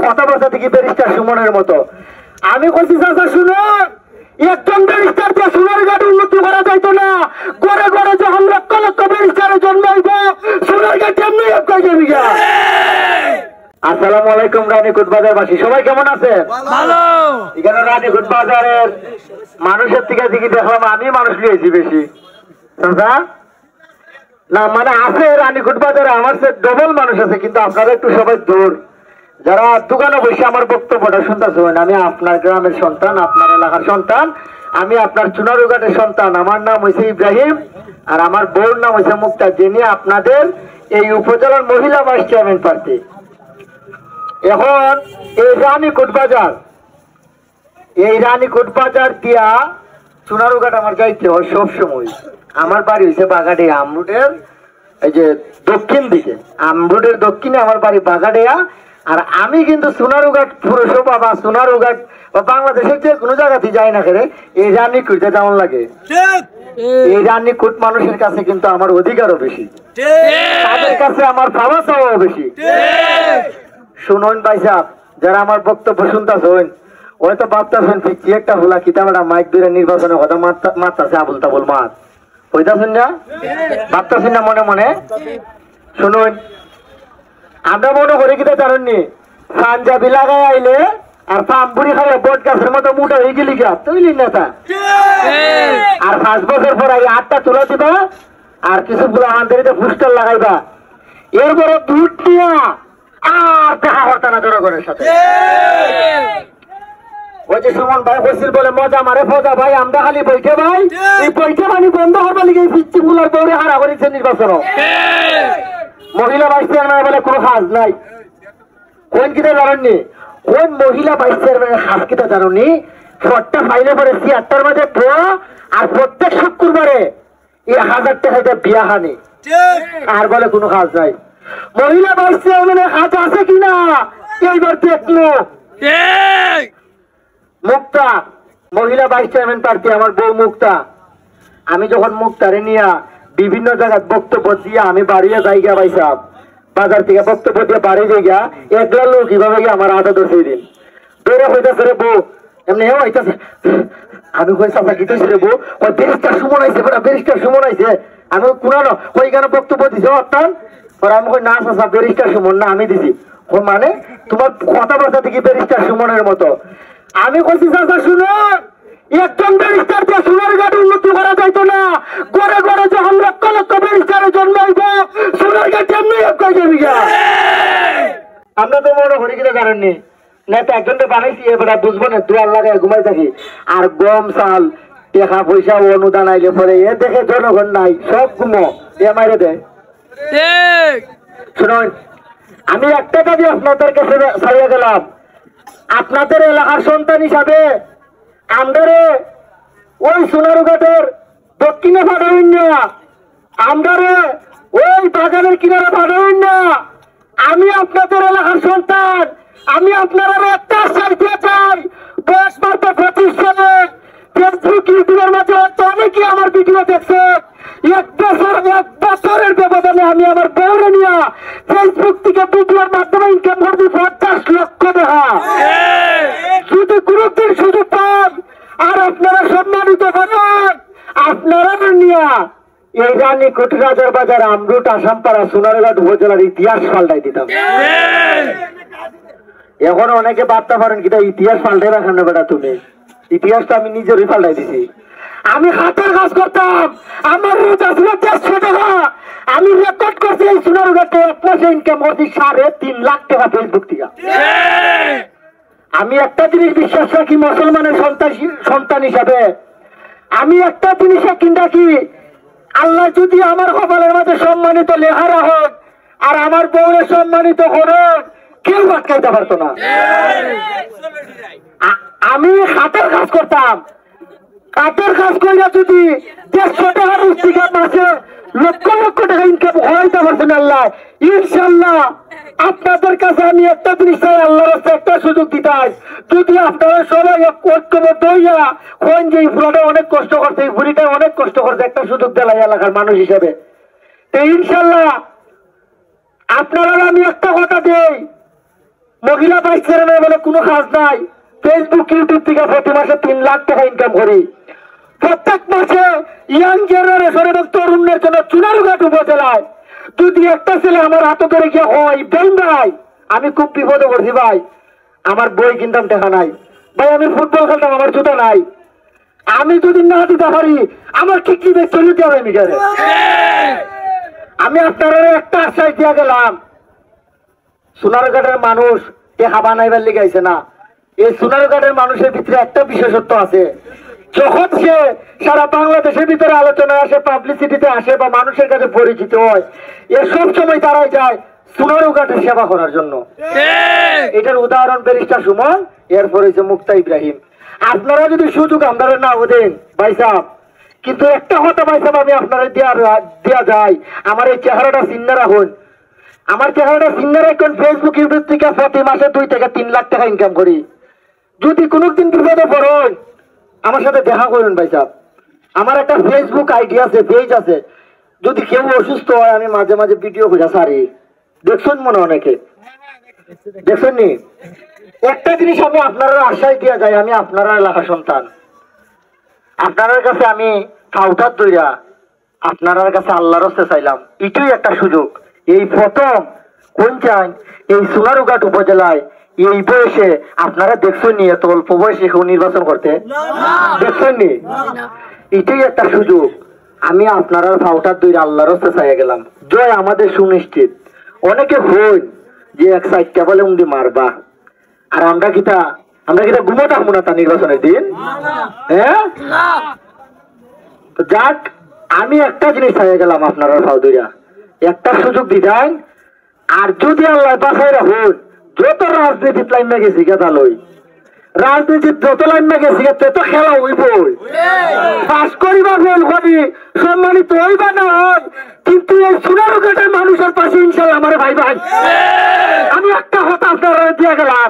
কথাবার্তা থেকে ব্যারিস্টার সুমনের মতো। আমি কইছি চাচা শুনুন, একজন ব্যারিস্টার দিয়ে সোনারঘাট উন্নতি করা যাইতো না। ঘরে ঘরে যখন লক্ষ লক্ষ ব্যারিস্টারের জন্ম হইব, সোনারঘাট এমনি এক কাজে বিঘা। আসসালামু আলাইকুম রানীকুট বাজারবাসী, সবাই কেমন আছেন? ভালো। এখানে রানীকুট বাজারের মানুষের থেকে দেখলাম আমি মানুষ লিয়েছি বেশি চাচা। না মানে আছে রানীকুট বাজারে আমার সে ডবল মানুষ আছে, কিন্তু আপনারা একটু সবাই দূর। যারা দোকানে বসে আমার বক্তব্যটা শুনতেছেন, আমি আপনার গ্রামের সন্তান, আপনার এলাকার সন্তান, আমি আপনার চুনারুঘাটের সন্তান। আমার নাম হয়েছে ইব্রাহিম আর আমার বউর নাম হয়েছে মুক্তা, যিনি আপনাদের এই উপজেলার মহিলা ভাইস চেয়ারম্যান প্রার্থী। এখন এই রানীকুট বাজার দিয়া চুনারুঘাট আমার যাইতে হয় সবসময়। আমার বাড়ি হয়েছে বাগাডিয়া আমরুটের এই যে দক্ষিণ দিকে, আমরুটের দক্ষিণে আমার বাড়ি বাগাডিয়া। আর আমি কিন্তু সোনারুঘাট পুরসভা বা সোনারুঘাট বা বাংলাদেশের যে কোনো জায়গাতে যাই না করে এই রানীকুটে যেমন লাগে, এই রানীকুট মানুষের কাছে কিন্তু আমার অধিকারও বেশি, তাদের কাছে আমার পাওয়া চাওয়াও বেশি। শুনুন ভাই সাহেব, যারা আমার বক্তব্য শুনতেছেন হয়তো ভাবতেছেন কি একটা হলা কিতাবটা মাইক ধরে নির্বাচনের কথা মারতেছে আবুল তাবুল মাত হইতাছেন না, ভাবতেছেন না মনে মনে। শুনুন, আমরা মনে করি কিনা জানেননি, পাঞ্জাবি লাগাই আইলে আর পাম্পুরি খাইলে বট গাছের মতো মুটা হয়ে গেলি গা তৈলি নেতা। আর 5 বছর পর আগে 8টা তুলা দিবা আর কিছু গুলো আমাদের পোস্টার লাগাইবা, এরপরে দুধ দিয়া আর দেখা করতে না জনগণের সাথে। ওই যে সুমন ভাই বসিল বলে মজা মারে ফজা ভাই, আমরা খালি বইতে ভাই এই বইতে পানি বন্ধ হবার লিগে পিচ্ছি গুলার দৌড়ে হারা করেছে নির্বাচন। মহিলা ভাইস চেয়ারম্যান বলে কোনো কাজ নাই। কোন কিটা জানেননি, কোন মহিলা ভাইস চেয়ারম্যানের কাজ কিটা জানেননি? 4টা ফাইলে পরে 76টার মাঝে ধোয়া আর প্রত্যেক শুক্রবারে 1000 টাকা বিয়া হানি, আর বলে কোনো কাজ নাই। মহিলা ভাইস চেয়ারম্যানের কাজ আছে কিনা এইবার দেখলো। মুক্তা মহিলা ভাইস চেয়ারম্যান প্রার্থী আমার বউ মুক্তা। আমি যখন মুক্তারে নিয়া বিভিন্ন জায়গায় বক্তব্য দিয়া আমি বাড়িয়ে যাইগা ভাই সাহেব, বাজার থেকে বক্তব্য দিয়ে বাড়ি যাইগা একলা লোক কিভাবে আমার আদা দোষে দিন দৌড়ে হইতেছে রে বউ এমনি হেও হইতেছে। আমি কই চাচা কি তৈছে রে বউ? ওই ব্যারিস্টার সুমন আইছে, ব্যারিস্টার সুমন আইছে। আমি কোনানো ওইখানে বক্তব্য দিছে অর্থাৎ পরে আমি কই না চাচা ব্যারিস্টার সুমন না আমি দিছি। ও মানে তোমার কথাবার্তা থেকে ব্যারিস্টার সুমনের মতো। আমি কইছি চাচা শুনুন, একজন ব্যারিস্টার দিয়ে সোনারঘাট উন্নতি করা যাইতো না। ঘরে ঘরে যখন লক্ষ লক্ষ ব্যারিস্টারের জন্ম হইব, সোনারঘাট এমনি এক কাজে বিঘা। আমরা তো মনে করি কিনা জানেননি, নেতা একজনকে বানাইছি এবার বুঝবো না, দুয়ার লাগায় ঘুমাই থাকি। আর গম চাল টাকা পয়সা অনুদান আইলে পরে এ দেখে জনগণ নাই, সব ঘুমো এ মাইরে দেয়। শুনুন, আমি একটা দাবি আপনাদের কাছে ছাড়িয়ে গেলাম, আপনাদের এলাকার সন্তান হিসাবে আমদারে ওই সোনারুঘাটের দক্ষিণে পাঠাবেন না, আমদারে ওই বাগানের কিনারে পাঠাবেন না। আমি আপনাদের এলাকার সন্তান, আমি আপনারা একটা চাইতে চাই। 10 মার্চে 25 সালে ফেসবুক ইউটিউবের মাঝে অনেকে আমার ভিডিও দেখছে। 1 বছরের ব্যবধানে আমি আমার বউরে নিয়ে ফেসবুক থেকে ভিডিওর মাধ্যমে ইনকাম করছি 50 লক্ষ টাকা। যদি কোনদিন সুযোগ পান আর আপনারা সম্মানিত করেন, আপনারা নিয়ে এই রানীকুট রাজার বাজার আমরুট আসামপাড়া সোনারঘাট উপজেলার ইতিহাস পাল্টাই দিতাম। এখন অনেকে ভাবতে পারেন কিনা ইতিহাস পাল্টাই রাখেন না বেটা, তুমি ইতিহাসটা আমি নিজেরই পাল্টাই দিছি। আমি হাতের কাজ করতাম, আমার রোজা ছিল 150 টাকা। আমি রেকর্ড করছি এই সোনারঘাটে 1 মাসে ইনকাম করছি 3.5 লাখ টাকা ফেসবুক থেকে। আমি একটা জিনিস বিশ্বাস রাখি মুসলমানের সন্তান হিসাবে, আমি একটা জিনিস রাখি, আল্লাহ যদি আমার কপালের মাঝে সম্মানিত লেখা রাখুন আর আমার বউরে সম্মানিত করুন, কেউ আটকাইতে পারতো না। আমি হাতের কাজ করতাম, কাঠের কাজ করিয়া যদি 150 টাকার পুস্তিকার মাসে লক্ষ লক্ষ টাকা ইনকাম হইতে পারছেন আল্লাহ, ইনশাল্লাহ আপনাদের কাছে আমি একটা জিনিস চাই, আল্লাহর কাছে একটা সুযোগ দিতাম। যদি আপনারা সবাই ঐক্যবদ্ধ হইয়া কোন যে এই বুড়াটা অনেক কষ্ট করছে, এই বুড়িটা অনেক কষ্ট করছে, একটা সুযোগ দেয় এলাকার মানুষ হিসেবে, তো ইনশাল্লাহ আপনারা আমি একটা কথা দেই, মহিলা ভাইস চেয়ারম্যান বলে কোনো কাজ নাই, ফেসবুক ইউটিউব থেকে প্রতি মাসে 3 লাখ টাকা ইনকাম করি। প্রত্যেক মাসে ইয়াং জেনারেশন এবং তরুণের জন্য চুনারুঘাট উপজেলায় যদি একটা ছেলে আমার হাতে ধরে গিয়ে হয় বেন ভাই আমি খুব বিপদে পড়ছি ভাই, আমার বই কিনতাম টাকা নাই ভাই, আমি ফুটবল খেলতাম আমার জুতা নাই, আমি যদি না দিতে পারি আমার কি কি চলে দিতে হবে মিটারে। আমি আপনারা একটা আশ্বাস দিয়ে গেলাম, সোনারঘাটের মানুষ দেখা বানাইবার লেগে আইছে না, এই সোনারঘাটের মানুষের ভিতরে একটা বিশেষত্ব আছে, যখন সে সারা বাংলাদেশের ভিতরে আলোচনায় আসে, পাবলিসিটিতে আসে বা মানুষের কাছে পরিচিত হয়, এর সব সময় তারাই যায় সোনারঘাটের সেবা করার জন্য। এটার উদাহরণ ব্যারিস্টার সুমন, এরপর হয়েছে মুক্তা ইব্রাহিম। আপনারা যদি সুযোগ আপনারা না দেন ভাই সাহেব, কিন্তু একটা কথা ভাই সাহেব আমি আপনারা দেওয়া যায়, আমার এই চেহারাটা চিন্তা রাখুন, আমার চেহারাটা চিন্তা রাখুন, ফেসবুক ইউটিউব থেকে প্রতি মাসে 2 থেকে 3 লাখ টাকা ইনকাম করি। যদি কোনোদিন বিপদে পড়ুন আমার সাথে দেখা করুন ভাই সাহেব, আমার একটা ফেসবুক আইডি আছে, পেজ আছে, যদি কেউ অসুস্থ হয় আমি মাঝে মাঝে ভিডিও খোঁজা সারি, দেখছেন মনে অনেকে দেখছেন নি। একটা জিনিস আমি আপনারা আশ্বাস দিয়া যাই, আমি আপনারা এলাকা সন্তান, আপনার কাছে আমি কাউটার দইরা আপনার কাছে আল্লাহর হস্তে চাইলাম, এটাই একটা সুযোগ। এই প্রথম কোন চান এই সোনারুঘাট উপজেলায় এই বয়সে আপনারা দেখছেন নি, এত অল্প বয়সে কেউ নির্বাচন করতে দেখছেন নি, এটাই একটা সুযোগ। আমি আপনারা ফাউটার দইরা আল্লাহর হস্তে চাইয়া গেলাম, জয় আমাদের সুনিশ্চিত। অনেকে হইন যে 1 বলে উন্দি মারবা, আর আমরা কিতা ঘুমো থাকবো না তা নির্বাচনের দিন, হ্যাঁ? যাক, আমি একটা জিনিস চাইয়া গেলাম আপনারা ফাউদুরা একটা সুযোগ দিতেন, আর যদি আল্লাহ বাসায় রাখুন, যত রাজনীতি লাইন গেছি গেতা লই, রাজনীতির যত লাইন গেছি তত খেলা হইব, পাস করিবা ফেল করি সম্মানিত হইবা না হয়, কিন্তু এই সোনারঘাটের মানুষের পাশে ইনশাল্লাহ আমার ভাই ভাই। আমি একটা কথা আপনারা দিয়ে গেলাম।